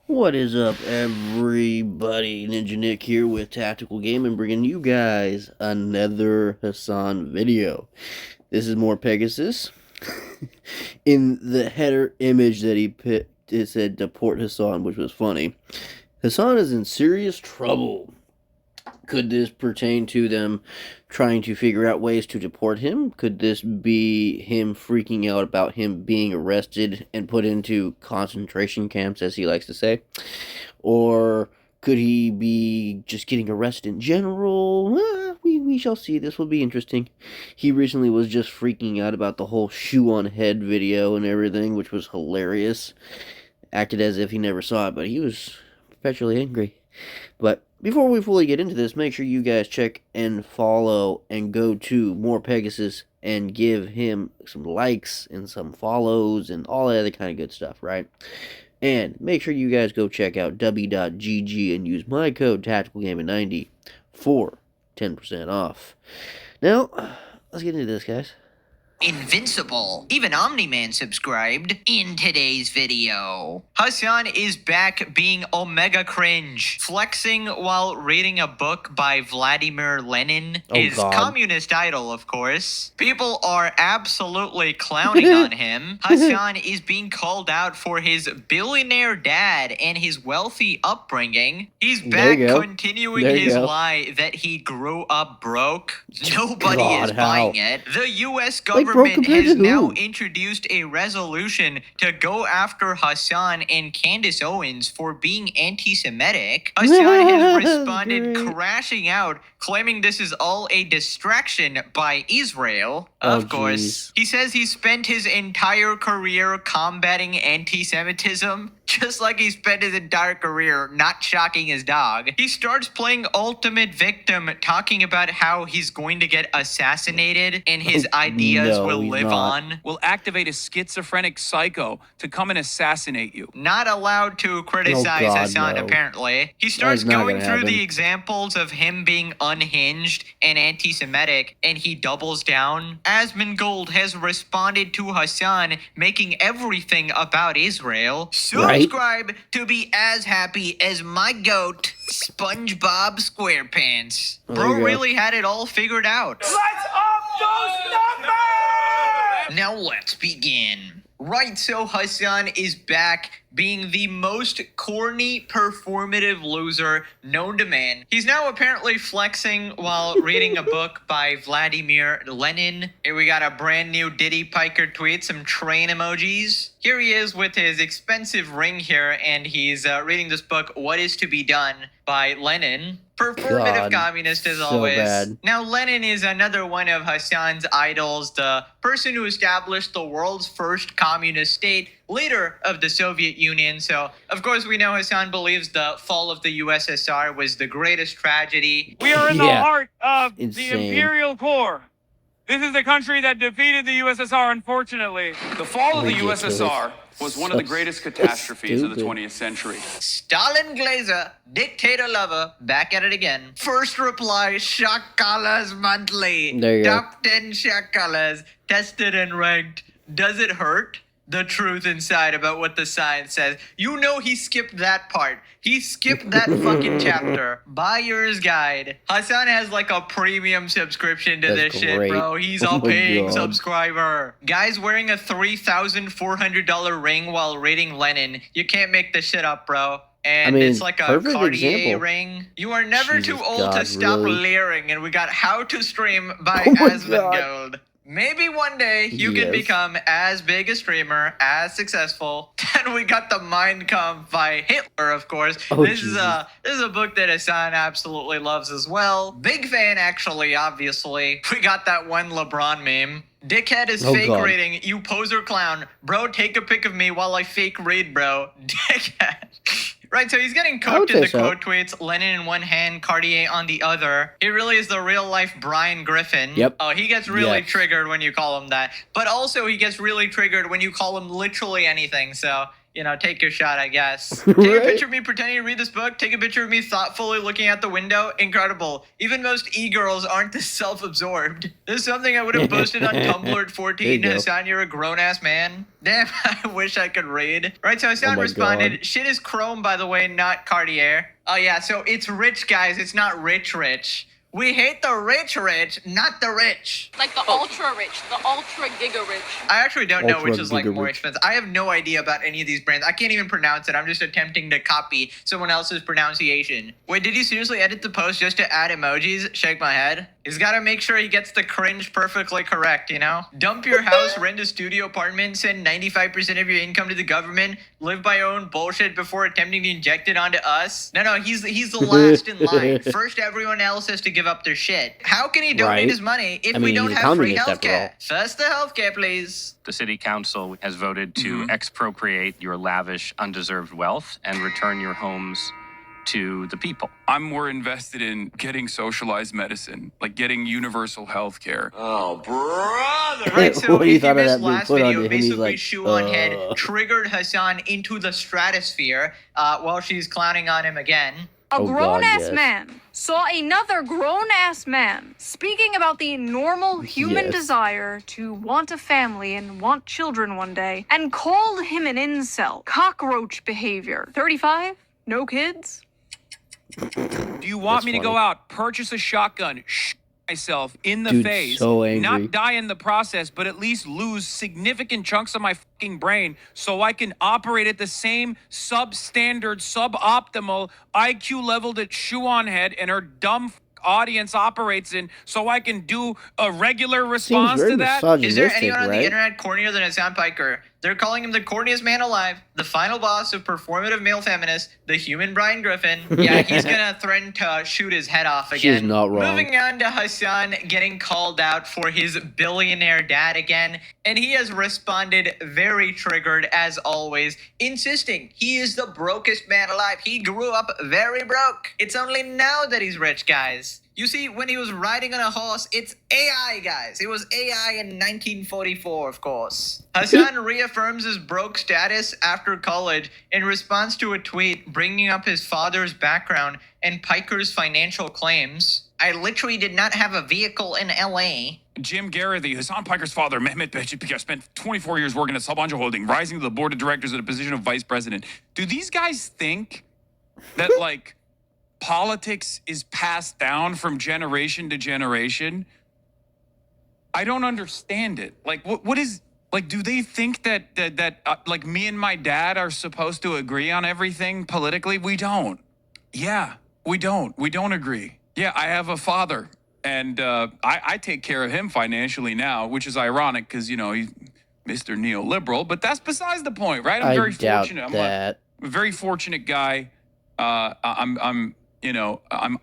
What is up, everybody? Ninja Nick here with Tactical Gaming, bringing you guys another Hasan video. This is more Pegasus. In the header image that he picked, it said "Deport Hasan," which was funny. Hasan is in serious trouble. Could this pertain to them trying to figure out ways to deport him? Could this be him freaking out about him being arrested and put into concentration camps, as he likes to say? Or could he be just getting arrested in general? We shall see. This will be interesting. He recently was just freaking out about the whole shoe-on-head video and everything, which was hilarious. Acted as if he never saw it, but he was perpetually angry. But before we fully get into this, make sure you guys check and follow and go to More Pegasus and give him some likes and some follows and all that other kind of good stuff, right? And make sure you guys go check out w.gg and use my code TacticalGaming90 for 10% off. Now, let's get into this, guys. Invincible. Even Omni-Man subscribed in today's video. Hasan is back being omega cringe, flexing while reading a book by Vladimir Lenin, his communist idol, of course. People are absolutely clowning on him. Hasan is being called out for his billionaire dad and his wealthy upbringing. He's back continuing his lie that he grew up broke. Nobody is buying it. The U.S. government has now introduced a resolution to go after Hasan and Candace Owens for being anti-Semitic. Hasan has responded crashing out, claiming this is all a distraction by Israel. Of course. He says he spent his entire career combating anti-Semitism, just like he spent his entire career not shocking his dog. He starts playing ultimate victim, talking about how he's going to get assassinated and his ideas will live on. Will activate a schizophrenic psycho to come and assassinate you. Not allowed to criticize Hasan, apparently. He starts going through the examples of him being unhinged and anti-Semitic, and he doubles down. Asmongold has responded to Hasan, making everything about Israel. Subscribe to be as happy as my goat, SpongeBob SquarePants. Bro really had it all figured out. Let's up those numbers! Now let's begin. Right, so Hasan is back being the most corny, performative loser known to man. He's now apparently flexing while reading a book by Vladimir Lenin. Here we got a brand new Diddy Piker tweet, some train emojis. Here he is with his expensive ring here, and he's reading this book, What Is to Be Done by Lenin. Performative communist as always. Bad. Now, Lenin is another one of Hasan's idols, the person who established the world's first communist state, leader of the Soviet Union. So, of course, we know Hasan believes the fall of the USSR was the greatest tragedy. We are in the heart of the Imperial Core. This is the country that defeated the USSR, unfortunately. The fall of the USSR was one of the greatest catastrophes of the 20th century. Stalin Glazer, dictator lover, back at it again. First reply, shock collars monthly. Top 10 shock collars, tested and ranked. Does it hurt? The truth inside about what the science says. You know he skipped that part. He skipped that fucking chapter. Buyer's guide. Hasan has like a premium subscription to this shit, bro. He's a paying subscriber. Guy's wearing a $3,400 ring while reading Lenin. You can't make this shit up, bro. And it's like a Cartier ring. You are never too old to stop leering. And we got How to Stream by Asmongold. Maybe one day you can become as big a streamer, as successful. Then we got the Mein Kampf by Hitler, of course. This is a book that Hasan absolutely loves as well. Big fan, actually, obviously. We got that one LeBron meme. Dickhead is fake reading. You poser clown. Bro, take a pic of me while I fake read, bro. Dickhead. Right, so he's getting cooked in the quote tweets. Lenin in one hand, Cartier on the other. He really is the real-life Brian Griffin. Yep. Oh, he gets really triggered when you call him that. But also, he gets really triggered when you call him literally anything. So, you know, take your shot, I guess. Take a picture of me pretending to read this book. Take a picture of me thoughtfully looking out the window. Incredible. Even most e-girls aren't this self-absorbed. This is something I would have posted on Tumblr at 14. Hasan, you're a grown-ass man. Damn, I wish I could read. Right, so Hasan responded, shit is chrome, by the way, not Cartier. Oh, yeah, so it's rich, guys. It's not rich. We hate the rich, not the rich. Like the ultra rich, the ultra giga rich. I actually don't know which is like more expensive. I have no idea about any of these brands. I can't even pronounce it. I'm just attempting to copy someone else's pronunciation. Wait, did you seriously edit the post just to add emojis? Shake my head. He's got to make sure he gets the cringe perfectly correct, you know? Dump your house, rent a studio apartment, send 95% of your income to the government, live by your own bullshit before attempting to inject it onto us. No, he's the last in line. First, everyone else has to give up their shit. How can he donate his money if we don't have free healthcare? First the healthcare, please. The city council has voted to expropriate your lavish, undeserved wealth and return your homes to the people. I'm more invested in getting socialized medicine, like getting universal health care. Oh, brother! Right, so if you missed last video, basically shoeonhead triggered Hasan into the stratosphere while she's clowning on him again. A grown-ass man saw another grown-ass man speaking about the normal human desire to want a family and want children one day, and called him an incel. Cockroach behavior. 35? No kids? Do you want me to go out, purchase a shotgun, myself in the face, not die in the process, but at least lose significant chunks of my fucking brain so I can operate at the same substandard, suboptimal IQ level that shoeonhead and her dumb audience operates in, so I can do a regular response to that? Is there anyone on the internet cornier than Hasan Piker? They're calling him the corniest man alive, the final boss of performative male feminists, the human Brian Griffin. Yeah, he's gonna threaten to shoot his head off again. She's not wrong. Moving on to Hasan getting called out for his billionaire dad again, and he has responded very triggered as always, insisting he is the brokest man alive. He grew up very broke. It's only now that he's rich, guys. You see, when he was riding on a horse, it's AI, guys. It was AI in 1944, of course. Hasan reaffirms his broke status after college in response to a tweet bringing up his father's background and Piker's financial claims. I literally did not have a vehicle in LA. Jim Garrity, Hasan Piker's father, Mehmet Bekir, spent 24 years working at Sabancı Holding, rising to the board of directors at a position of vice president. Do these guys think that, like, politics is passed down from generation to generation? I don't understand it. Like, what is, like, do they think that like me and my dad are supposed to agree on everything politically? We don't. Yeah, we don't. We don't agree. Yeah, I have a father, and I take care of him financially now, which is ironic because, you know, he's Mr. Neoliberal, but that's besides the point, right? I'm very fortunate. I'm a very fortunate guy. I'm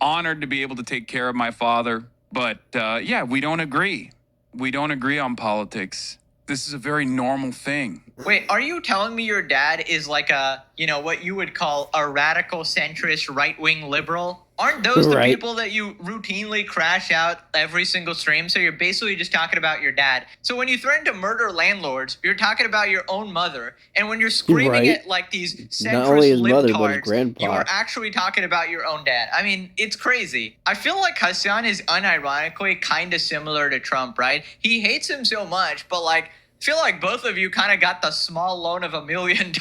honored to be able to take care of my father, but yeah, we don't agree. We don't agree on politics. This is a very normal thing. Wait, are you telling me your dad is like a, you know, what you would call a radical centrist right-wing liberal? Aren't those the people that you routinely crash out every single stream? So you're basically just talking about your dad. So when you threaten to murder landlords, you're talking about your own mother. And when you're screaming at like these centrist libtards, you are actually talking about your own dad. I mean, it's crazy. I feel like Hasan is unironically kind of similar to Trump, right? He hates him so much, but like, I feel like both of you kind of got the small loan of $1 million,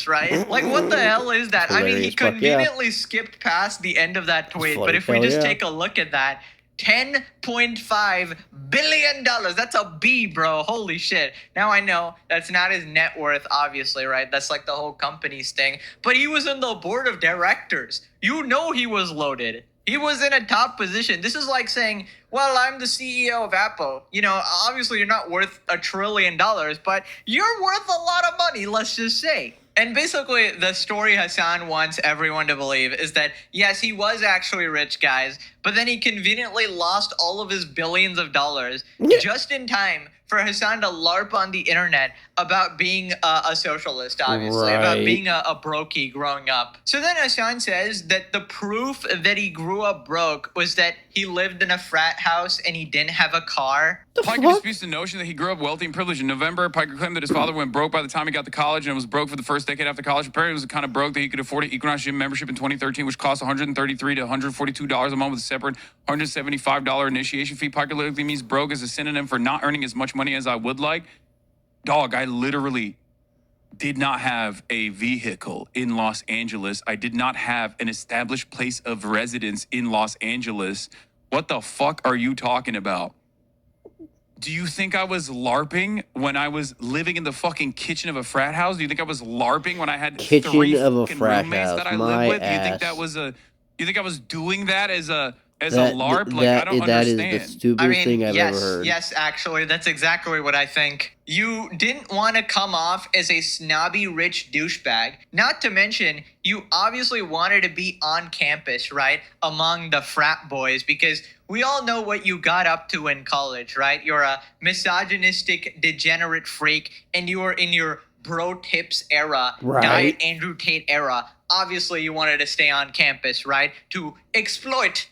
right? Like, what the hell is that? I mean, he conveniently skipped past the end of that tweet, but if we just take a look at that, $10.5 billion. That's a B, bro. Holy shit. Now I know that's not his net worth, obviously, right? That's like the whole company's thing. But he was in the board of directors. You know he was loaded. He was in a top position. This is like saying, well, I'm the CEO of Apple. You know, obviously you're not worth $1 trillion, but you're worth a lot of money, let's just say. And basically, the story Hasan wants everyone to believe is that, yes, he was actually rich, guys, but then he conveniently lost all of his billions of dollars just in time for Hasan to LARP on the internet about being a socialist, obviously, about being a brokey growing up. So then Hasan says that the proof that he grew up broke was that he lived in a frat house and he didn't have a car. Piker disputes the notion that he grew up wealthy and privileged. In November, Piker claimed that his father went broke by the time he got to college and was broke for the first decade after college. Apparently, it was the kind of broke that he could afford an Equinox gym membership in 2013, which cost $133 to $142 a month with a separate $175 initiation fee. Piker literally means broke as a synonym for not earning as much money as I would like. Dog, I literally did not have a vehicle in Los Angeles. I did not have an established place of residence in Los Angeles. What the fuck are you talking about? Do you think I was LARPing when I was living in the fucking kitchen of a frat house? Do you think I was LARPing when I had three fucking roommates that I lived with? Do you think that was you think I was doing that as a LARP? Like, I don't understand. That is the stupidest thing I've ever heard. Yes, actually, that's exactly what I think. You didn't want to come off as a snobby rich douchebag. Not to mention, you obviously wanted to be on campus, right? Among the frat boys, because we all know what you got up to in college, right? You're a misogynistic, degenerate freak, and you were in your bro tips era, right? Diet Andrew Tate era. Obviously, you wanted to stay on campus, right? To exploit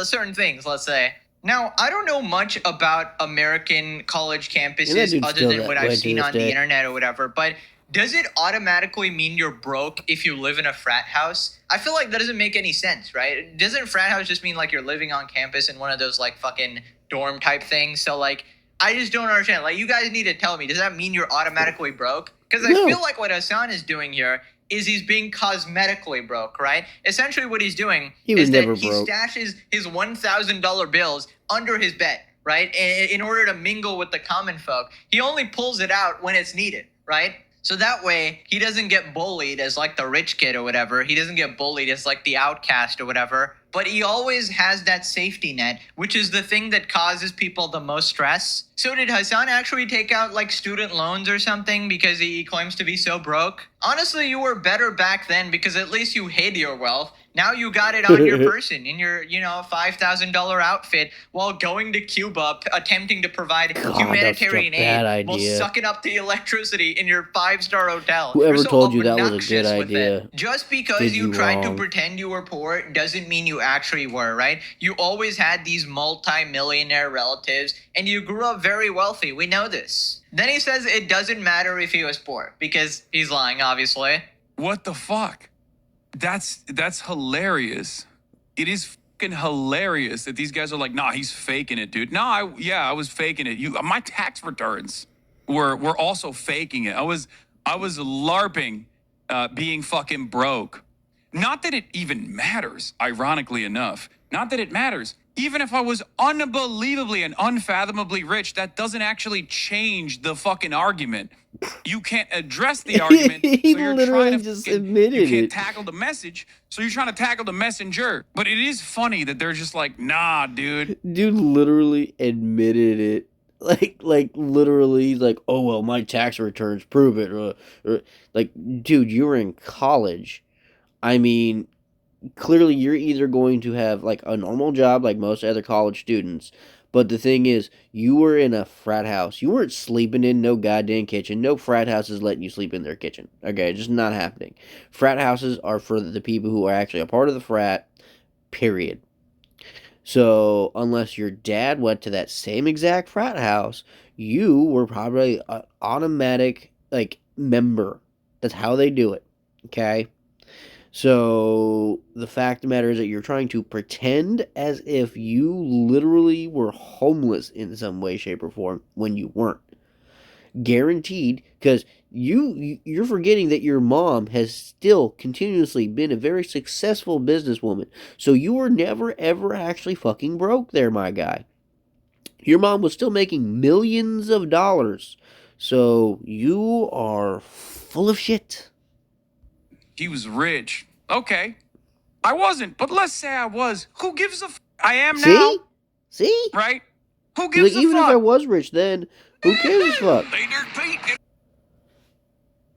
certain things, let's say. Now, I don't know much about American college campuses other than what I've seen on the internet or whatever, but does it automatically mean you're broke if you live in a frat house? I feel like that doesn't make any sense, right? Doesn't frat house just mean like you're living on campus in one of those like fucking dorm type things? So like, I just don't understand. Like, you guys need to tell me, does that mean you're automatically broke? Because I feel like what Hasan is doing here is he's being cosmetically broke, right? Essentially what he's doing is that he stashes his $1,000 bills under his bed, right? In order to mingle with the common folk. He only pulls it out when it's needed, right? So that way he doesn't get bullied as like the rich kid or whatever. He doesn't get bullied as like the outcast or whatever. But he always has that safety net, which is the thing that causes people the most stress. So did Hasan actually take out like student loans or something because he claims to be so broke? Honestly, you were better back then because at least you hid your wealth. Now you got it on your person in your, $5,000 outfit while going to Cuba, attempting to provide humanitarian aid while sucking up the electricity in your 5-star hotel. Whoever told you that was a good idea? Just because you tried to pretend you were poor doesn't mean you actually were, right? You always had these multi-millionaire relatives and you grew up very wealthy. We know this. Then he says it doesn't matter if he was poor because he's lying, obviously. What the fuck? That's hilarious. It is fucking hilarious that these guys are like, nah, he's faking it, dude. Nah, I was faking it. My tax returns were also faking it. I was LARPing, being fucking broke. Not that it even matters, ironically enough. Not that it matters. Even if I was unbelievably and unfathomably rich, that doesn't actually change the fucking argument. You can't address the argument, so you're trying to just admitted you can't tackle the message, so you're trying to tackle the messenger. But it is funny that they're just like, nah, dude. Dude literally admitted it. Like literally, he's like, oh, well, my tax returns prove it. Like, dude, you were in college. I mean, clearly you're either going to have like a normal job like most other college students, but the thing is, you were in a frat house. You weren't sleeping in no goddamn kitchen. No frat house is letting you sleep in their kitchen. Okay, just not happening. Frat houses are for the people who are actually a part of the frat, period. So, unless your dad went to that same exact frat house, you were probably an automatic, like, member. That's how they do it. Okay? So, the fact of the matter is that you're trying to pretend as if you literally were homeless in some way, shape, or form when you weren't. Guaranteed, because you're forgetting that your mom has still continuously been a very successful businesswoman. So you were never, ever actually fucking broke there, my guy. Your mom was still making millions of dollars. So you are full of shit. He was rich. Okay. I wasn't, but let's say I was. Who gives a f? I am now. See? Right? Who gives a even fuck? If I was rich then, who cares a fuck?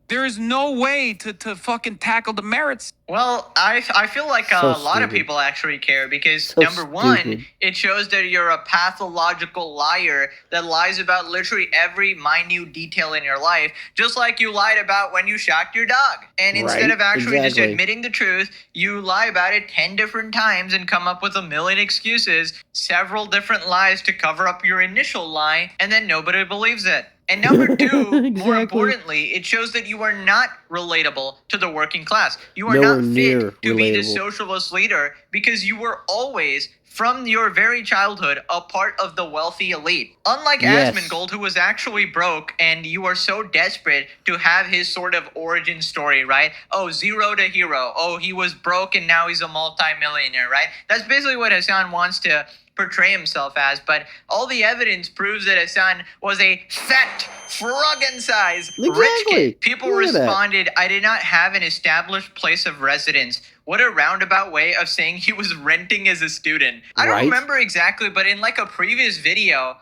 There is no way to fucking tackle the merits. Well, I feel like So a lot of stupid. people actually care because So number one, stupid. it shows that you're a pathological liar that lies about literally every minute detail in your life, just like you lied about when you shocked your dog. And instead Right, of actually just exactly. admitting the truth, you lie about it 10 different times and come up with a million excuses, several different lies to cover up your initial lie, and then nobody believes it. And number two, more Exactly. importantly, it shows that you are not relatable to the working class. You are Nowhere not near fit to be the relatable. socialist leader because you were always, from your very childhood, a part of the wealthy elite. Unlike Yes. Asmongold, who was actually broke, and you are so desperate to have his sort of origin story, right? Oh, zero to hero. Oh, he was broke and now he's a multimillionaire, right? That's basically what Hasan wants to portray himself as, but all the evidence proves that Hasan was a fat, froggen-sized rich Exactly. kid. People Look at that. responded, I did not have an established place of residence. What a roundabout way of saying he was renting as a student. I don't Right. remember exactly, but in like a previous video,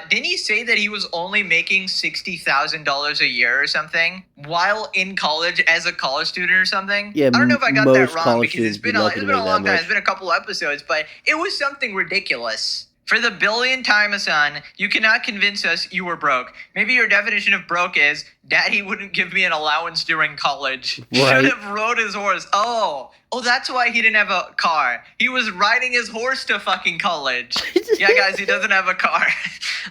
didn't he say that he was only making $60,000 a year or something while in college as a college student or something? Yeah, I don't know if I got that most wrong college because it's students be been a, lucky it's to been a make long that time. much. It's been a couple episodes, but it was something ridiculous. For the billionth time, Hasan, you cannot convince us you were broke. Maybe your definition of broke is, Daddy wouldn't give me an allowance during college. Right. Should have rode his horse. Oh, that's why he didn't have a car. He was riding his horse to fucking college. Yeah, guys, he doesn't have a car.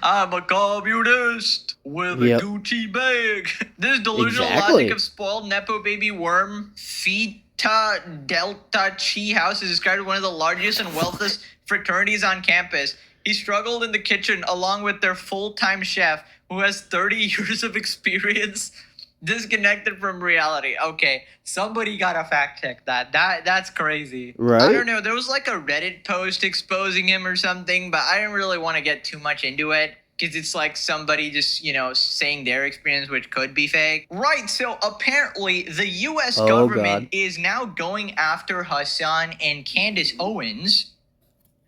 I'm a communist with Yep. a Gucci bag. This delusional Exactly. logic of spoiled nepo baby worm Theta Delta Chi House is described as one of the largest and wealthiest fraternities on campus. He struggled in the kitchen along with their full-time chef, who has 30 years of experience. Disconnected from reality. Okay, somebody gotta fact check that. That's crazy. Right? I don't know. There was like a Reddit post exposing him or something, but I didn't really want to get too much into it because it's like somebody just, saying their experience, which could be fake. Right, so apparently the U.S. Oh, government God. is now going after Hasan and Candace Owens.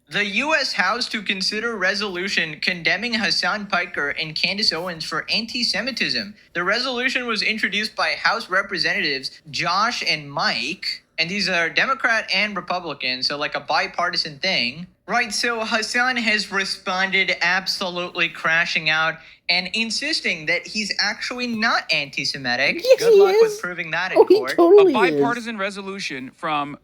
The U.S. House to consider resolution condemning Hasan Piker and Candace Owens for anti-Semitism. The resolution was introduced by House Representatives Josh and Mike, and these are Democrat and Republican, so like a bipartisan thing. Right, so Hasan has responded absolutely crashing out and insisting that he's actually not anti-Semitic. Yes, Good he luck is. with proving that in Oh, he court. A totally is. bipartisan resolution from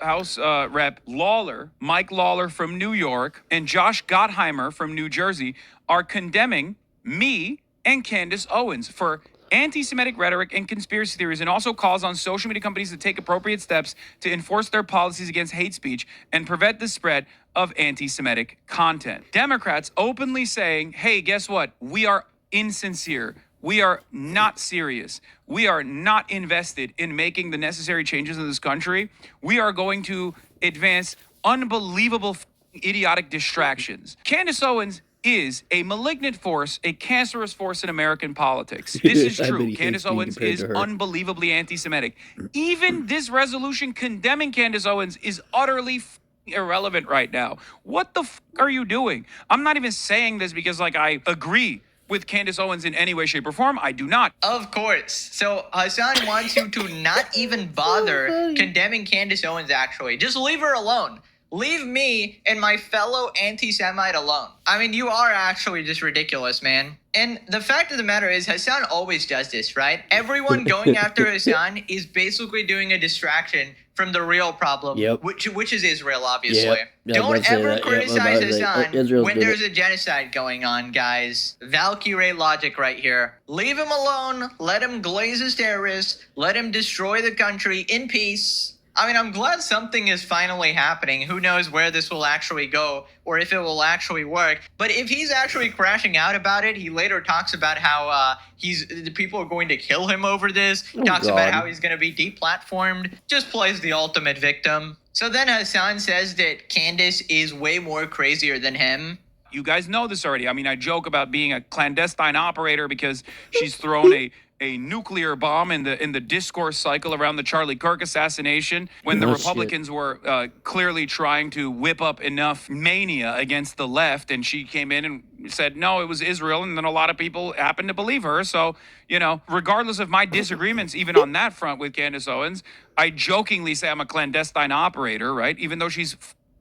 House Rep Lawler, Mike Lawler from New York, and Josh Gottheimer from New Jersey are condemning me and Candace Owens for anti-Semitic rhetoric and conspiracy theories, and also calls on social media companies to take appropriate steps to enforce their policies against hate speech and prevent the spread of anti-Semitic content. Democrats openly saying, hey, guess what? We are insincere. We are not serious. We are not invested in making the necessary changes in this country. We are going to advance unbelievable idiotic distractions. Candace Owens is a malignant force, a cancerous force in American politics. This is I bet true. he Candace hates being Owens compared is to her. unbelievably anti-Semitic. Even this resolution condemning Candace Owens is utterly irrelevant right now. What the are you doing? I'm not even saying this because I agree with Candace Owens in any way, shape, or form. I do not. Of course. So Hasan wants you to not even bother condemning Candace Owens, actually. Just leave her alone. Leave me and my fellow anti-Semite alone. I mean, you are actually just ridiculous, man. And the fact of the matter is, Hasan always does this, right? Everyone going after Hasan is basically doing a distraction from the real problem, Yep. which is Israel, obviously. Yep. Yeah, I was Don't about to say ever that. Yep, I was criticize about to say, Hasan Israel's when did there's it. a genocide going on, guys. Valkyrie logic right here. Leave him alone. Let him glaze his terrorists. Let him destroy the country in peace. I mean, I'm glad something is finally happening. Who knows where this will actually go or if it will actually work. But if he's actually crashing out about it, he later talks about how the people are going to kill him over this. He talks about God. how he's going to be deplatformed. Just plays the ultimate victim. So then Hasan says that Candace is way more crazier than him. You guys know this already. I mean, I joke about being a clandestine operator because she's thrown a a nuclear bomb in the discourse cycle around the Charlie Kirk assassination, when the Oh, Republicans were clearly trying to whip up enough mania against the left, and she came in and said, no, it was Israel, and then a lot of people happened to believe her. So, you know, regardless of my disagreements, even on that front with Candace Owens, I jokingly say I'm a clandestine operator, right? Even though she's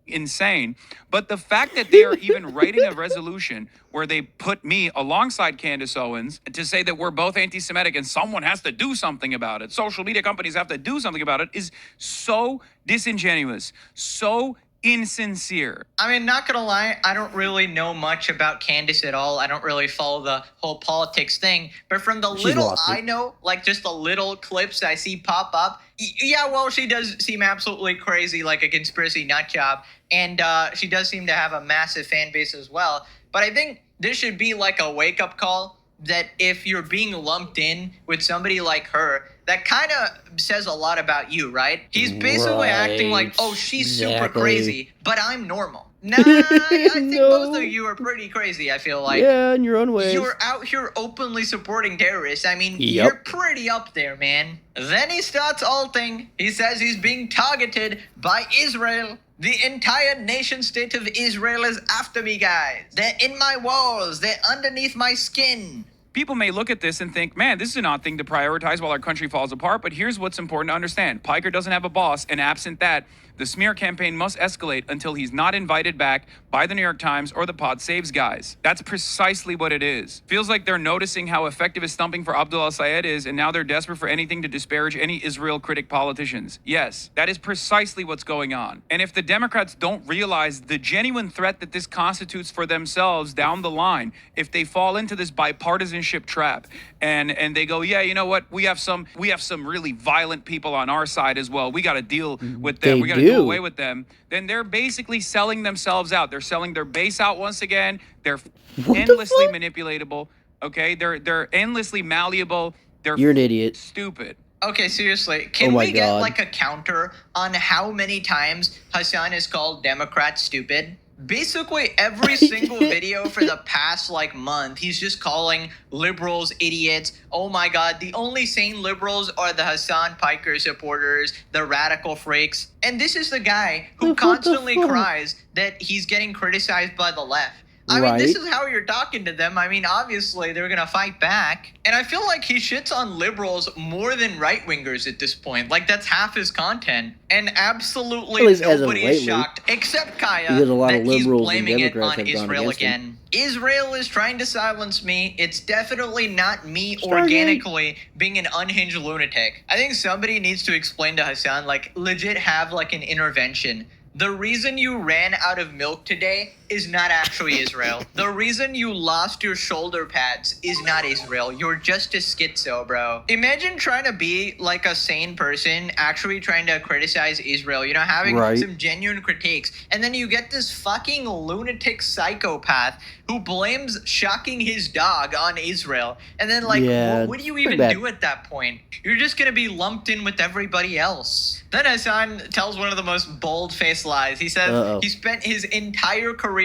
insane. But the fact that they are even writing a resolution where they put me alongside Candace Owens to say that we're both anti-Semitic and someone has to do something about it, social media companies have to do something about it, is so disingenuous, so insincere. I mean, not gonna lie, I don't really know much about Candace at all. I don't really follow the whole politics thing. But from the little I know, like just the little clips I see pop up, yeah, well, she does seem absolutely crazy, like a conspiracy nut job. And she does seem to have a massive fan base as well. But I think this should be like a wake-up call that if you're being lumped in with somebody like her, that kind of says a lot about you, right? He's basically acting like, oh, she's super crazy, but I'm normal. Nah, I think both of you are pretty crazy, I feel like. Yeah, in your own way. You're out here openly supporting terrorists. I mean, you're pretty up there, man. Then he starts alting. He says he's being targeted by Israel. The entire nation state of Israel is after me, guys. They're in my walls. They're underneath my skin. People may look at this and think, man, this is an odd thing to prioritize while our country falls apart, but here's what's important to understand. Piker doesn't have a boss, and absent that, the smear campaign must escalate until he's not invited back by the New York Times or the Pod Saves guys. That's precisely what it is. Feels like they're noticing how effective his stumping for Abdul al-Sayed is, and now they're desperate for anything to disparage any Israel critic politicians. Yes, that is precisely what's going on. And if the Democrats don't realize the genuine threat that this constitutes for themselves down the line, if they fall into this bipartisanship trap and they go, yeah, you know what, we have some really violent people on our side as well, we got to deal with them, we got to do away with them, then they're basically selling themselves out. They're selling their base out once again. They're endlessly manipulatable. Okay, they're endlessly malleable. You're an idiot. Stupid. Okay, seriously, can we get like a counter on how many times Hasan has called Democrats stupid? Basically every single video for the past like month, he's just calling liberals idiots. Oh my god, the only sane liberals are the Hasan Piker supporters, the radical freaks. And this is the guy who constantly cries that he's getting criticized by the left. I mean, this is how you're talking to them. I mean, obviously, they're going to fight back. And I feel like he shits on liberals more than right-wingers at this point. Like, that's half his content. And absolutely nobody is shocked, except Kaya, that he's blaming it on Israel again. Israel is trying to silence me. It's definitely not me organically being an unhinged lunatic. I think somebody needs to explain to Hasan, like, legit have, like, an intervention. The reason you ran out of milk today is not actually Israel. The reason you lost your shoulder pads is not Israel. You're just a schizo, bro. Imagine trying to be like a sane person, actually trying to criticize Israel, you know, having some genuine critiques. And then you get this fucking lunatic psychopath who blames shocking his dog on Israel. And then, like, what do you even do at that point? You're just going to be lumped in with everybody else. Then Hasan tells one of the most bold-faced lies. He says he spent his entire career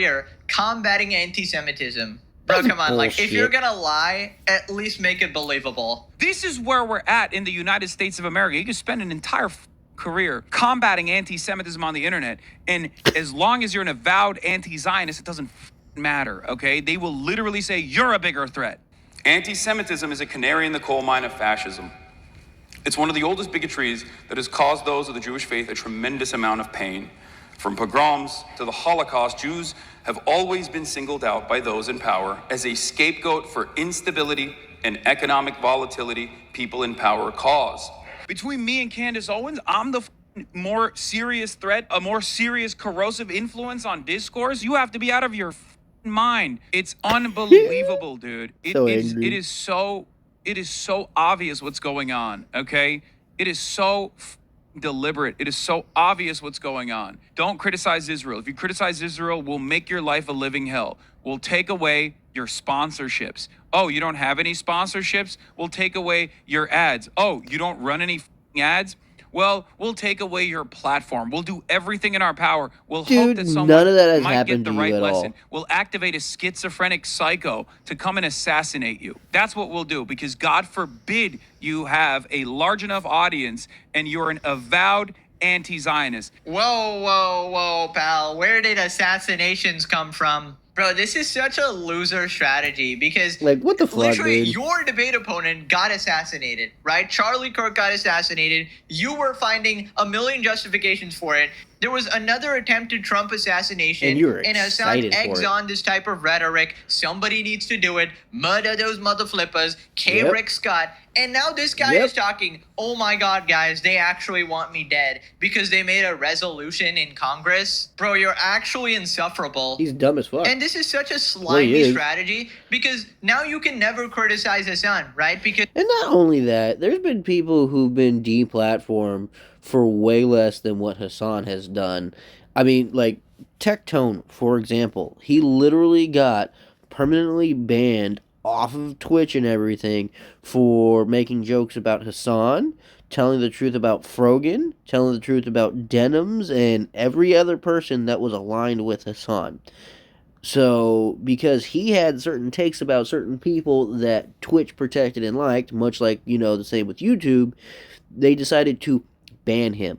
combating anti-Semitism. Bro, come on, like, if you're gonna lie, at least make it believable. This is where we're at in the United States of America. You can spend an entire career combating anti-Semitism on the internet, and as long as you're an avowed anti-Zionist, it doesn't matter, okay? They will literally say, you're a bigger threat. Anti-Semitism is a canary in the coal mine of fascism. It's one of the oldest bigotries that has caused those of the Jewish faith a tremendous amount of pain. From pogroms to the Holocaust, Jews have always been singled out by those in power as a scapegoat for instability and economic volatility people in power cause. Between me and Candace Owens, I'm the more serious threat, a more serious corrosive influence on discourse. You have to be out of your mind. It's unbelievable, dude. It is so obvious what's going on, okay? It is so deliberate. It is so obvious what's going on. Don't criticize Israel. If you criticize Israel, we'll make your life a living hell. We'll take away your sponsorships. Oh, you don't have any sponsorships? We'll take away your ads. Oh, you don't run any ads? well, we'll take away your platform. We'll do everything in our power. We'll hope Dude, that none someone of that has might happened get the to you right at lesson. all. We'll activate a schizophrenic psycho to come and assassinate you. That's what we'll do, because God forbid you have a large enough audience and you're an avowed anti-Zionist. Whoa, whoa, whoa, pal. Where did assassinations come from? Bro, this is such a loser strategy because Like, what the fuck, literally dude? your debate opponent got assassinated, right? Charlie Kirk got assassinated. You were finding a million justifications for it. There was another attempted Trump assassination. And you were and Hassan excited eggs for it. on this type of rhetoric. Somebody needs to do it. Murder those mother flippers. K. Yep. Rick Scott. And now this guy Yep. is talking, oh my God, guys, they actually want me dead because they made a resolution in Congress. Bro, you're actually insufferable. He's dumb as fuck. And this is such a Well, slimy he is. strategy because now you can never criticize Hassan, right? Because And not only that, there's been people who've been deplatformed for way less than what Hasan has done. I mean, like, Tectone, for example, he literally got permanently banned off of Twitch and everything for making jokes about Hasan, telling the truth about Frogan, telling the truth about Denims, and every other person that was aligned with Hasan. So, because he had certain takes about certain people that Twitch protected and liked, much like, the same with YouTube, they decided to ban him.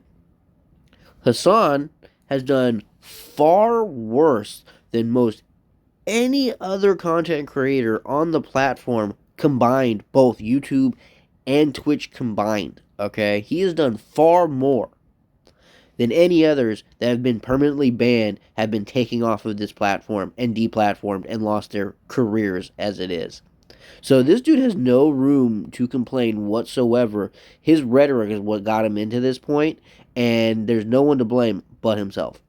Hasan has done far worse than most any other content creator on the platform combined, both YouTube and Twitch combined, okay? He has done far more than any others that have been permanently banned, have been taken off of this platform and deplatformed and lost their careers as it is. So this dude has no room to complain whatsoever. His rhetoric is what got him into this point, and there's no one to blame but himself.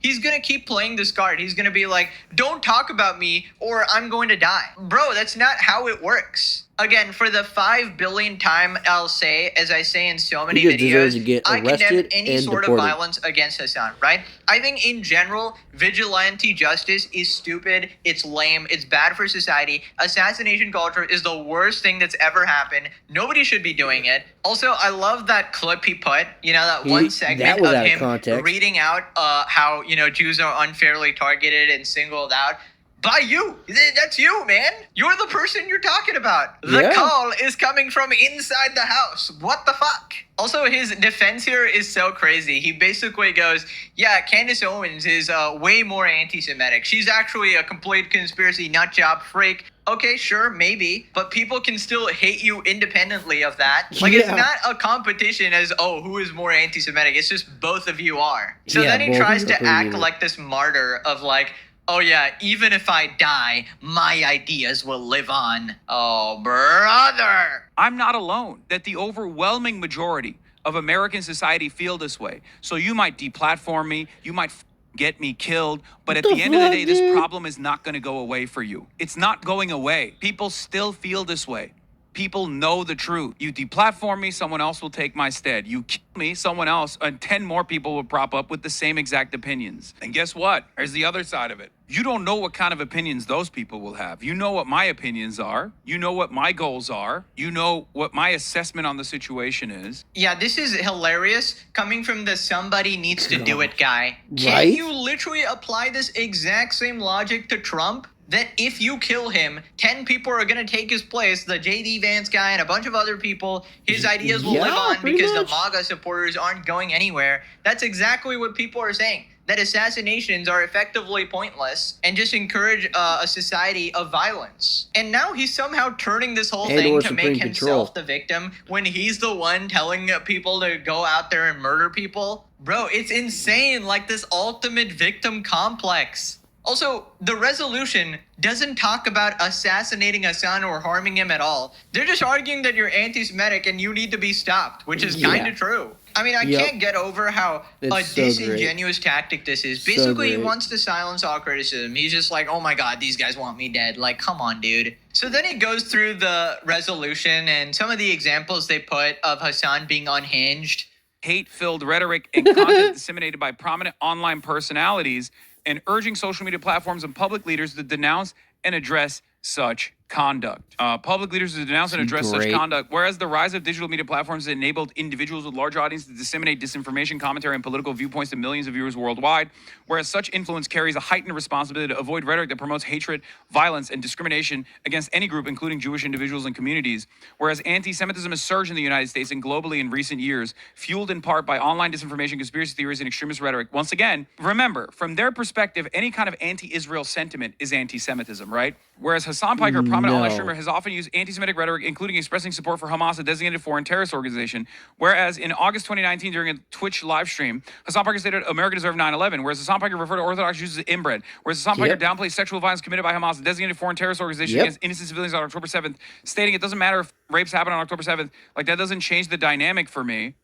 he's going to keep playing this card. He's going to be like, don't talk about me or I'm going to die. Bro, that's not how it works. Again, for the 5 billion time I'll say, as I say in so many He just deserves videos, to get I condemn arrested any and sort deported. of violence against Hasan, right? I think in general, vigilante justice is stupid, it's lame, it's bad for society. Assassination culture is the worst thing that's ever happened. Nobody should be doing it. Also, I love that clip he put, that one segment that was of out of him context. reading out how, Jews are unfairly targeted and singled out. By you. That's you, man. You're the person you're talking about. The Yeah. call is coming from inside the house. What the fuck? Also, his defense here is so crazy. He basically goes, yeah, Candace Owens is way more anti-Semitic. She's actually a complete conspiracy nutjob freak. Okay, sure, maybe. But people can still hate you independently of that. Like, it's Yeah. not a competition as, who is more anti-Semitic. It's just both of you are. So Yeah, then he both tries of you are to pretty act evil. like this martyr of like, oh yeah, even if I die, my ideas will live on. Oh, brother. I'm not alone, that the overwhelming majority of American society feel this way. So you might deplatform me, you might get me killed, but at the the end of the fuck, day, this dude? problem is not going to go away for you. It's not going away. People still feel this way. People know the truth. You deplatform me, someone else will take my stead. You kill me, someone else, and 10 more people will prop up with the same exact opinions. And guess what? There's the other side of it. You don't know what kind of opinions those people will have. You know what my opinions are. You know what my goals are. You know what my assessment on the situation is. Yeah, this is hilarious coming from the somebody needs to do it guy. Right? Can you literally apply this exact same logic to Trump? That if you kill him, 10 people are going to take his place, the J.D. Vance guy and a bunch of other people, his ideas will Yeah, live on pretty because much. the MAGA supporters aren't going anywhere. That's exactly what people are saying. That assassinations are effectively pointless and just encourage a society of violence. And now he's somehow turning this whole And thing or to supreme make control. himself the victim when he's the one telling people to go out there and murder people. Bro, it's insane, like this ultimate victim complex. Also, the resolution doesn't talk about assassinating Hasan or harming him at all. They're just arguing that you're anti-Semitic and you need to be stopped, which is kind of true. I mean, I Yep. can't get over how It's a so great. disingenuous tactic this is. So Basically, he great. wants to silence all criticism. He's just like, oh my God, these guys want me dead. Like, come on, dude. So then he goes through the resolution and some of the examples they put of Hasan being unhinged. Hate-filled rhetoric and content disseminated by prominent online personalities, and urging social media platforms and public leaders to denounce and address such conduct. Public leaders who denounce and address such conduct, whereas the rise of digital media platforms has enabled individuals with large audiences to disseminate disinformation, commentary, and political viewpoints to millions of viewers worldwide, whereas such influence carries a heightened responsibility to avoid rhetoric that promotes hatred, violence, and discrimination against any group, including Jewish individuals and communities, whereas anti-Semitism has surged in the United States and globally in recent years, fueled in part by online disinformation, conspiracy theories, and extremist rhetoric. Once again, remember, from their perspective, any kind of anti-Israel sentiment is anti-Semitism, right? Whereas Hasan Piker, a prominent online streamer, has often used anti-Semitic rhetoric, including expressing support for Hamas, a designated foreign terrorist organization. Whereas in August 2019, during a Twitch live stream, Hasan Piker stated America deserved 9/11. Whereas Hasan Piker referred to Orthodox Jews as inbred. Whereas Hasan Piker downplayed sexual violence committed by Hamas, a designated foreign terrorist organization against innocent civilians on October 7th, stating it doesn't matter if rapes happen on October 7th. Like, that doesn't change the dynamic for me.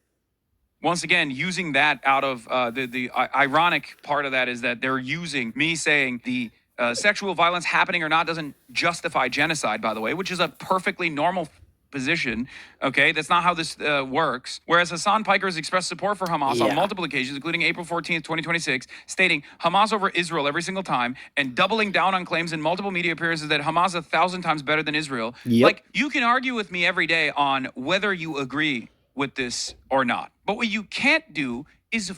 Once again, using that out of the ironic part of that is that they're using me saying the sexual violence happening or not doesn't justify genocide, by the way, which is a perfectly normal position. Okay, that's not how this works. Whereas Hasan Piker has expressed support for Hamas on multiple occasions, including April 14th, 2026, stating Hamas over Israel every single time and doubling down on claims in multiple media appearances that Hamas 1,000 times better than Israel. Like, you can argue with me every day on whether you agree with this or not. But what you can't do is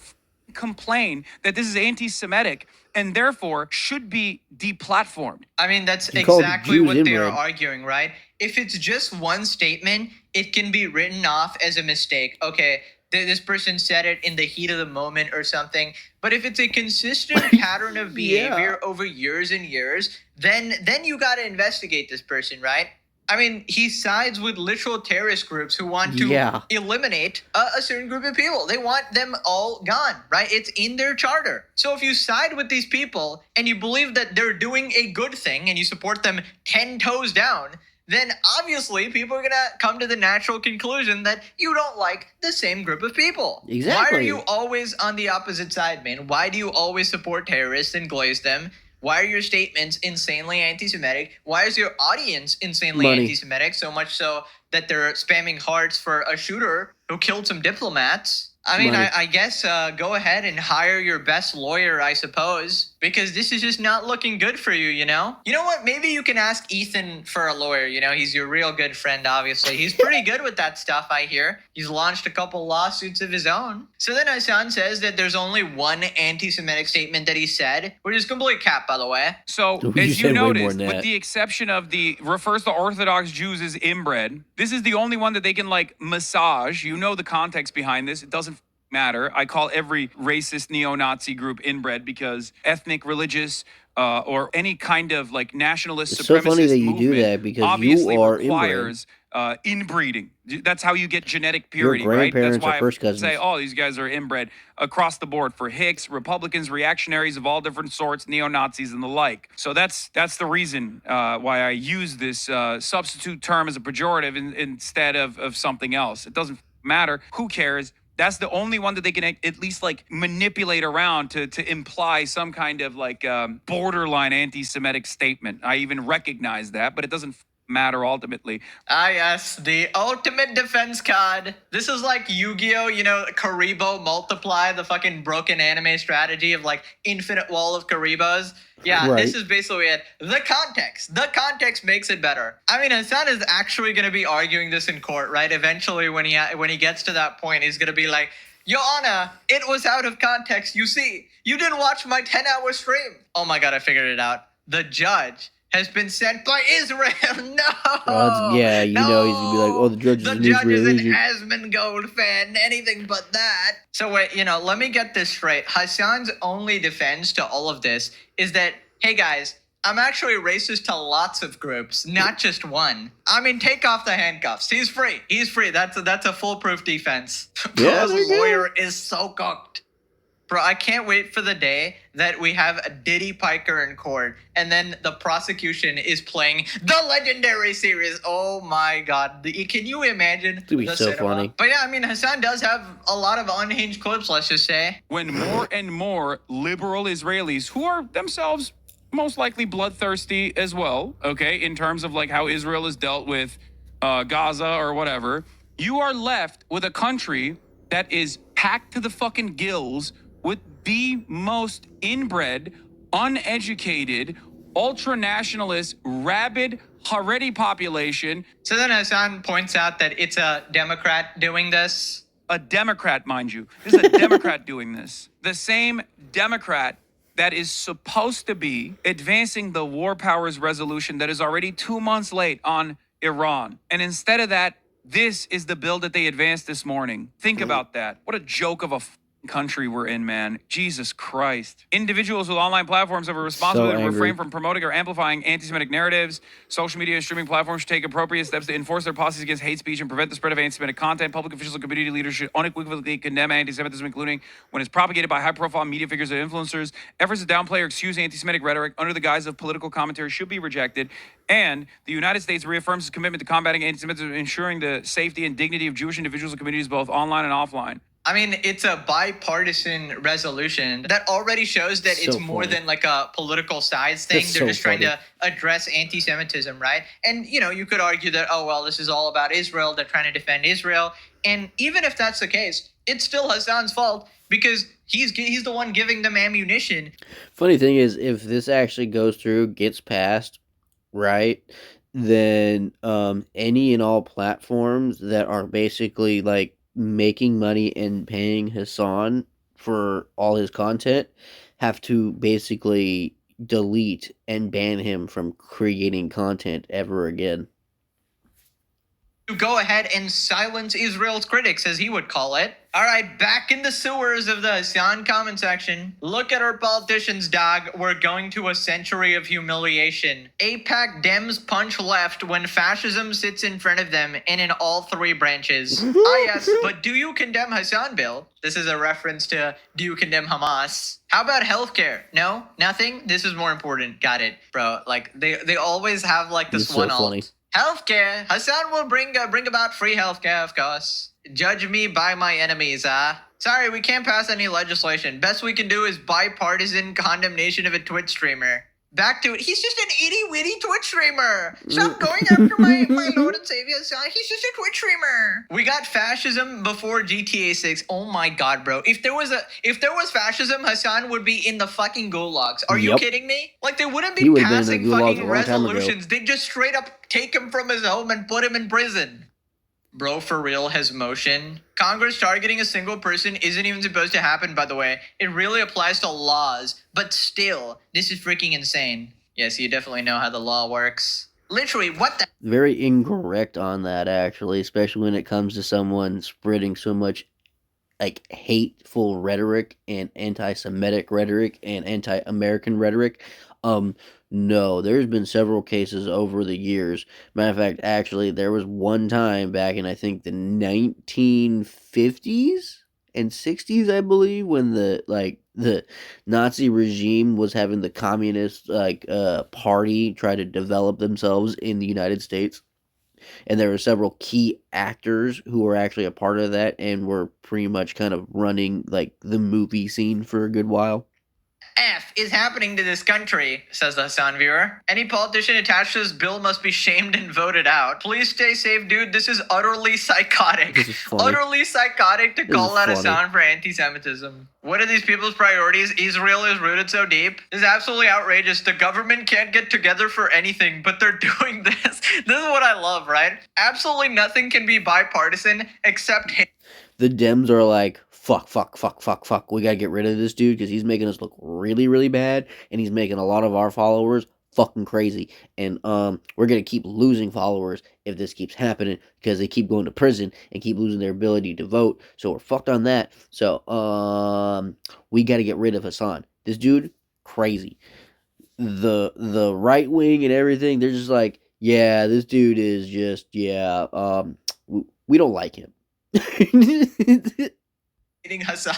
complain that this is anti-Semitic and therefore should be deplatformed. I mean, that's exactly what they're arguing, right? If it's just one statement, it can be written off as a mistake. Okay, this person said it in the heat of the moment or something. But if it's a consistent pattern of behavior over years and years, then you got to investigate this person, right? I mean, he sides with literal terrorist groups who want to eliminate a certain group of people. They want them all gone, right? It's in their charter. So if you side with these people and you believe that they're doing a good thing and you support them 10 toes down, then obviously people are going to come to the natural conclusion that you don't like the same group of people. Exactly. Why are you always on the opposite side, man? Why do you always support terrorists and glaze them? Why are your statements insanely anti-Semitic? Why is your audience insanely anti-Semitic? So much so that they're spamming hearts for a shooter who killed some diplomats. I mean, I guess go ahead and hire your best lawyer, I suppose, because this is just not looking good for you, you know? You know what? Maybe you can ask Ethan for a lawyer. You know, he's your real good friend, obviously. He's pretty good with that stuff, I hear. He's launched a couple lawsuits of his own. So then Hasan says that there's only one anti-Semitic statement that he said, which is complete cap, by the way. So, as you noticed, with the exception of the refers to Orthodox Jews as inbred, this is the only one that they can, like, massage. You know the context behind this. It doesn't matter. I call every racist neo-Nazi group inbred because ethnic, religious, or any kind of like nationalist supremacist so funny that you do that because obviously you are requires inbreeding. That's how you get genetic purity, your right? grandparents That's why are first cousins. I say, oh, these guys are inbred across the board for Hicks, Republicans, reactionaries of all different sorts, neo-Nazis, and the like. So that's the reason why I use this substitute term as a pejorative instead of something else. It doesn't matter. Who cares? That's the only one that they can at least like manipulate around to imply some kind of like borderline anti-Semitic statement. I even recognize that, but it doesn't matter ultimately. Ah, yes, the ultimate defense card. This is like Yu-Gi-Oh, you know, Karibo multiply, the fucking broken anime strategy of like infinite wall of Karibos. Yeah, This is basically it. The context makes it better. I mean, Hasan is actually going to be arguing this in court, right? Eventually, when he gets to that point, he's going to be like, Your Honor, it was out of context. You see, you didn't watch my 10-hour stream. Oh my God, I figured it out. The judge has been sent by Israel. No. Yeah, you know he's gonna be like, oh, the judge is an Israeli agent. Asmongold fan, anything but that. So wait, you know, let me get this straight. Hasan's only defense to all of this is that, hey guys, I'm actually racist to lots of groups, not just one. I mean, take off the handcuffs. He's free. That's a foolproof defense. Bro's lawyer is so cooked. Bro, I can't wait for the day that we have a Diddy Piker in court and then the prosecution is playing the legendary series. Oh my God. Can you imagine? It's gonna be so funny. But yeah, I mean, Hasan does have a lot of unhinged clips, let's just say. When more and more liberal Israelis, who are themselves most likely bloodthirsty as well, okay, in terms of like how Israel has dealt with Gaza or whatever, you are left with a country that is packed to the fucking gills with the most inbred, uneducated, ultra-nationalist, rabid Haredi population. So then Hasan points out that it's a Democrat doing this. A Democrat, mind you. This is a Democrat doing this. The same Democrat that is supposed to be advancing the war powers resolution that is already 2 months late on Iran. And instead of that, this is the bill that they advanced this morning. Think about that. What a joke of a country we're in, man. Jesus Christ. Individuals with online platforms have a responsibility to refrain from promoting or amplifying anti-Semitic narratives. Social media and streaming platforms should take appropriate steps to enforce their policies against hate speech and prevent the spread of anti-Semitic content. Public officials and community leaders should unequivocally condemn anti-Semitism, including when it's propagated by high-profile media figures and influencers. Efforts to downplay or excuse anti-Semitic rhetoric under the guise of political commentary should be rejected. And the United States reaffirms its commitment to combating anti-Semitism and ensuring the safety and dignity of Jewish individuals and communities both online and offline. I mean, it's a bipartisan resolution that already shows that it's more than like a political sides thing. They're just trying to address anti-Semitism, right? And, you know, you could argue that, oh, well, this is all about Israel. They're trying to defend Israel. And even if that's the case, it's still Hasan's fault because he's the one giving them ammunition. Funny thing is, if this actually goes through, gets passed, right, then any and all platforms that are basically like making money and paying Hasan for all his content have to basically delete and ban him from creating content ever again. To go ahead and silence Israel's critics, as he would call it. All right, back in the sewers of the Hasan comment section. Look at our politicians, dog. We're going to a century of humiliation. AIPAC Dems punch left when fascism sits in front of them and in all three branches. Ah, yes, but do you condemn Hasan bill? This is a reference to do you condemn Hamas? How about healthcare? No? Nothing? This is more important. Got it, bro. Like, they always have, like, this one alt. Healthcare. Hasan will bring about free healthcare, of course. Judge me by my enemies, Sorry, we can't pass any legislation. Best we can do is bipartisan condemnation of a Twitch streamer. Back to it. He's just an itty-witty Twitch streamer. Stop going after my Lord and Savior, son. He's just a Twitch streamer. We got fascism before GTA 6. Oh my god, bro. If there was fascism, Hasan would be in the fucking gulags. Are you kidding me? Like, they wouldn't be passing fucking resolutions. They'd just straight up take him from his home and put him in prison. Bro, for real, has motion. Congress targeting a single person isn't even supposed to happen, by the way. It really applies to laws. But still, this is freaking insane. Yes, you definitely know how the law works. Literally, what the... Very incorrect on that, actually, especially when it comes to someone spreading so much, like, hateful rhetoric and anti-Semitic rhetoric and anti-American rhetoric. No, there's been several cases over the years. Matter of fact, actually, there was one time back in, I think, the 1950s and 60s, I believe, when the Nazi regime was having the communist, party try to develop themselves in the United States. And there were several key actors who were actually a part of that and were pretty much kind of running, like, the movie scene for a good while. F is happening to this country, says the Hasan viewer. Any politician attached to this bill must be shamed and voted out. Please stay safe, dude. This is utterly psychotic. This is funny. Utterly psychotic to call out Hasan for anti-Semitism. What are these people's priorities? Israel is rooted so deep. This is absolutely outrageous. The government can't get together for anything, but they're doing this. This is what I love, right? Absolutely nothing can be bipartisan except hate. The Dems are like, fuck. We gotta get rid of this dude because he's making us look really, really bad, and he's making a lot of our followers fucking crazy. And we're gonna keep losing followers if this keeps happening because they keep going to prison and keep losing their ability to vote. So we're fucked on that. So we gotta get rid of Hasan. This dude, crazy. The right wing and everything, they're just like, yeah, this dude is just, we don't like him. Hasan.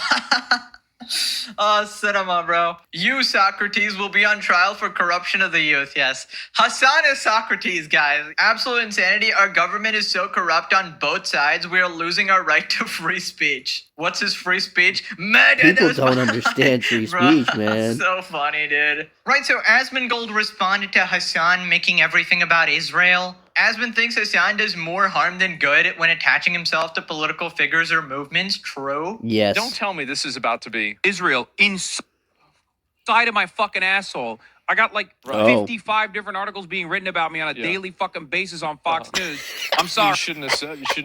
Oh, cinema, bro. You, Socrates, will be on trial for corruption of the youth. Yes. Hasan is Socrates, guys. Absolute insanity. Our government is so corrupt on both sides, we are losing our right to free speech. What's his free speech? Murder. People don't understand free speech, man. So funny, dude. Right, so Asmongold responded to Hasan making everything about Israel. Asmon thinks Hasan does more harm than good when attaching himself to political figures or movements. True? Yes. Don't tell me this is about to be Israel inside of my fucking asshole. I got like Oh. 55 different articles being written about me on a daily fucking basis on Fox News. I'm sorry. You shouldn't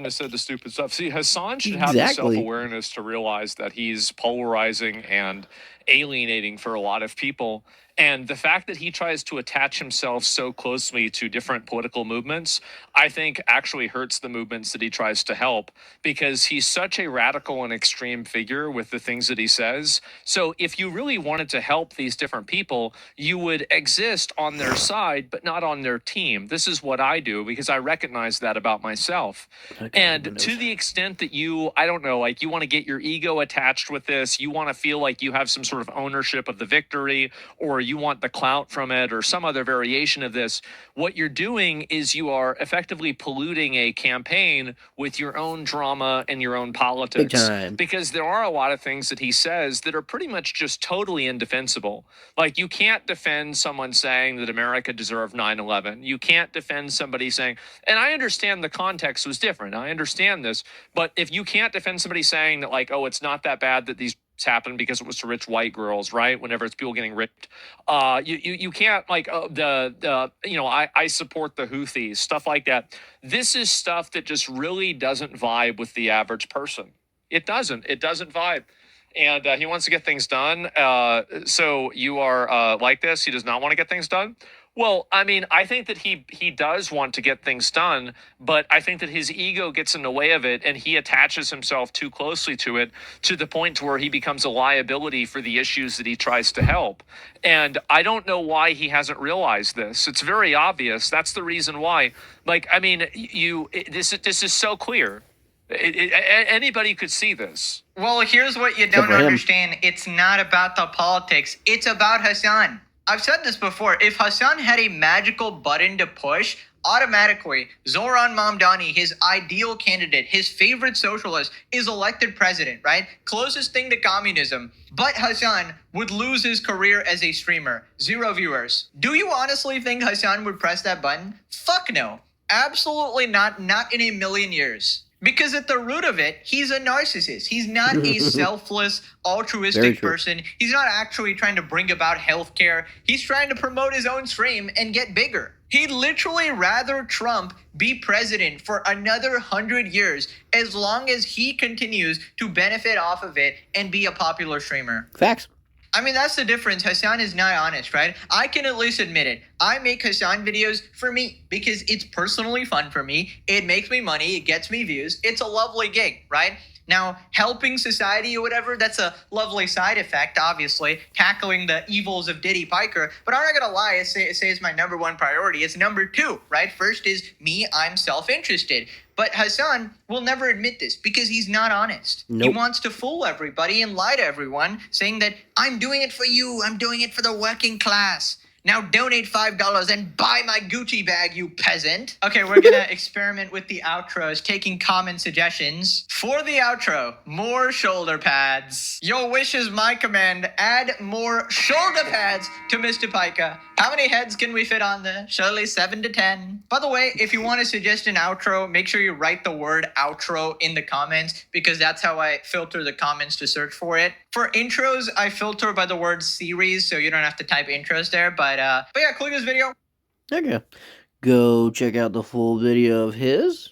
have said the stupid stuff. See, Hasan should have the Exactly. self-awareness to realize that he's polarizing and alienating for a lot of people. And the fact that he tries to attach himself so closely to different political movements, I think actually hurts the movements that he tries to help, because he's such a radical and extreme figure with the things that he says. So if you really wanted to help these different people, you would exist on their side, but not on their team. This is what I do because I recognize that about myself. And to the extent that you, I don't know, like you want to get your ego attached with this, you want to feel like you have some sort of ownership of the victory, or you want the clout from it, or some other variation of this, what you're doing is you are effectively polluting a campaign with your own drama and your own politics. Big time. Because there are a lot of things that he says that are pretty much just totally indefensible. Like, you can't defend someone saying that America deserved 9/11. You can't defend somebody saying, and I understand the context was different. I understand this. But if you can't defend somebody saying that, like, oh, it's not that bad that these happened because it was to rich white girls, right? Whenever it's people getting ripped, you can't, like, I support the Houthis, stuff like that. This is stuff that just really doesn't vibe with the average person. It doesn't vibe. And he wants to get things done. So you are like this. He does not want to get things done. Well, I mean, I think that he does want to get things done, but I think that his ego gets in the way of it, and he attaches himself too closely to it, to the point to where he becomes a liability for the issues that he tries to help. And I don't know why he hasn't realized this. It's very obvious. That's the reason why. Like, I mean, this is so clear. Anybody could see this. Well, here's what you don't understand. It's not about the politics. It's about Hasan. I've said this before. If Hasan had a magical button to push, automatically Zoran Mamdani, his ideal candidate, his favorite socialist, is elected president, right? Closest thing to communism. But Hasan would lose his career as a streamer. 0 viewers. Do you honestly think Hasan would press that button? Fuck no. Absolutely not. Not in a million years. Because at the root of it, he's a narcissist. He's not a selfless, altruistic person. He's not actually trying to bring about healthcare. He's trying to promote his own stream and get bigger. He'd literally rather Trump be president for another 100 years as long as he continues to benefit off of it and be a popular streamer. Facts. I mean, that's the difference. Hasan is not honest, right? I can at least admit it. I make Hasan videos for me because it's personally fun for me. It makes me money. It gets me views. It's a lovely gig, right? Now, helping society or whatever, that's a lovely side effect, obviously, tackling the evils of Diddy Piker. But I'm not going to lie, I say it's my number one priority. It's number two, right? First is me, I'm self-interested. But Hasan will never admit this because he's not honest. Nope. He wants to fool everybody and lie to everyone, saying that I'm doing it for you. I'm doing it for the working class. Now donate $5 and buy my Gucci bag, you peasant. Okay, we're gonna experiment with the outros, taking common suggestions. For the outro, more shoulder pads. Your wish is my command. Add more shoulder pads to Mr. Pica. How many heads can we fit on there? Surely 7 to 10. By the way, if you want to suggest an outro, make sure you write the word outro in the comments because that's how I filter the comments to search for it. For intros, I filter by the word series, so you don't have to type intros there. But yeah, click this video. Okay. Go check out the full video of his.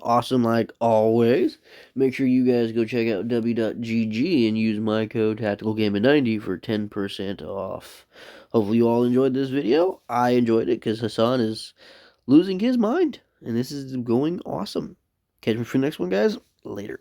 Awesome like always. Make sure you guys go check out w.gg and use my code TacticalGaming90 for 10% off. Hopefully you all enjoyed this video. I enjoyed it because Hasan is losing his mind. And this is going awesome. Catch me for the next one, guys. Later.